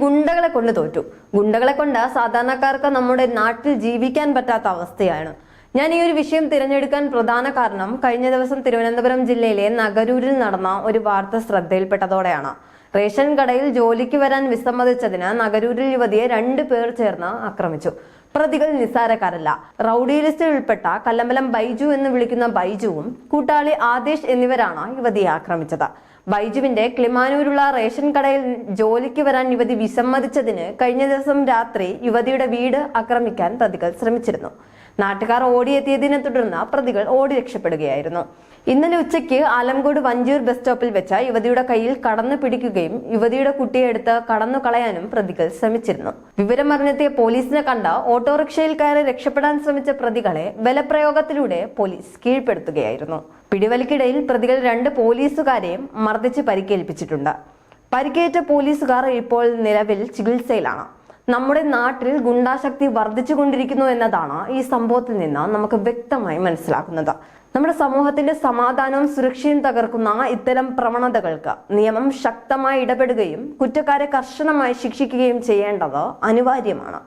ഗുണ്ടകളെ കൊണ്ട് തോറ്റു. ഗുണ്ടകളെ കൊണ്ട് സാധാരണക്കാർക്ക് നമ്മുടെ നാട്ടിൽ ജീവിക്കാൻ പറ്റാത്ത അവസ്ഥയാണ്. ഞാൻ ഈ ഒരു വിഷയം തിരഞ്ഞെടുക്കാൻ പ്രധാന കാരണം കഴിഞ്ഞ ദിവസം തിരുവനന്തപുരം ജില്ലയിലെ നഗരൂരിൽ നടന്ന ഒരു വാർത്ത ശ്രദ്ധയിൽപ്പെട്ടതോടെയാണ്. റേഷൻ കടയിൽ ജോലിക്ക് വരാൻ വിസമ്മതിച്ചതിന് നഗരൂരിൽ യുവതിയെ 2 പേർ ചേർന്ന് ആക്രമിച്ചു. പ്രതികൾ നിസ്സാരക്കാരല്ല. റൌഡി ലിസ്റ്റിൽ ഉൾപ്പെട്ട കല്ലമ്പലം ബൈജു എന്ന് വിളിക്കുന്ന ബൈജുവും കൂട്ടാളി ആദേശ് എന്നിവരാണ് യുവതിയെ ആക്രമിച്ചത്. ബൈജുവിന്റെ ക്ലിമാനൂരുള്ള റേഷൻ കടയിൽ ജോലിക്ക് വരാൻ യുവതി വിസമ്മതിച്ചതിന് കഴിഞ്ഞ ദിവസം രാത്രി യുവതിയുടെ വീട് ആക്രമിക്കാൻ പ്രതികൾ ശ്രമിച്ചിരുന്നു. നാട്ടുകാർ ഓടിയെത്തിയതിനെ തുടർന്ന് പ്രതികൾ ഓടി രക്ഷപ്പെടുകയായിരുന്നു. ഇന്നലെ ഉച്ചയ്ക്ക് ആലംകോട് വഞ്ചൂർ ബസ് സ്റ്റോപ്പിൽ വെച്ച യുവതിയുടെ കയ്യിൽ കടന്നു പിടിക്കുകയും യുവതിയുടെ കുട്ടിയെ എടുത്ത് കടന്നു കളയാനും പ്രതികൾ ശ്രമിച്ചിരുന്നു. വിവരമറിഞ്ഞെത്തിയ പോലീസിനെ കണ്ട ഓട്ടോറിക്ഷയിൽ കയറി രക്ഷപ്പെടാൻ ശ്രമിച്ച പ്രതികളെ ബലപ്രയോഗത്തിലൂടെ പോലീസ് കീഴ്പ്പെടുത്തുകയായിരുന്നു. പിടിവലിക്കിടയിൽ പ്രതികൾ 2 പോലീസുകാരെയും മർദ്ദിച്ച് പരിക്കേൽപ്പിച്ചിട്ടുണ്ട്. പരിക്കേറ്റ പോലീസുകാർ ഇപ്പോൾ നിലവിൽ ചികിത്സയിലാണ്. നമ്മുടെ നാട്ടിൽ ഗുണ്ടാശക്തി വർദ്ധിച്ചുകൊണ്ടിരിക്കുന്നു എന്നതാണ് ഈ സംഭവത്തിൽ നിന്ന് നമുക്ക് വ്യക്തമായി മനസ്സിലാക്കുന്നത്. നമ്മുടെ സമൂഹത്തിന്റെ സമാധാനവും സുരക്ഷയും തകർക്കുന്ന ഇത്തരം പ്രവണതകൾക്ക് നിയമം ശക്തമായി ഇടപെടുകയും കുറ്റക്കാരെ കർശനമായി ശിക്ഷിക്കുകയും ചെയ്യേണ്ടത് അനിവാര്യമാണ്.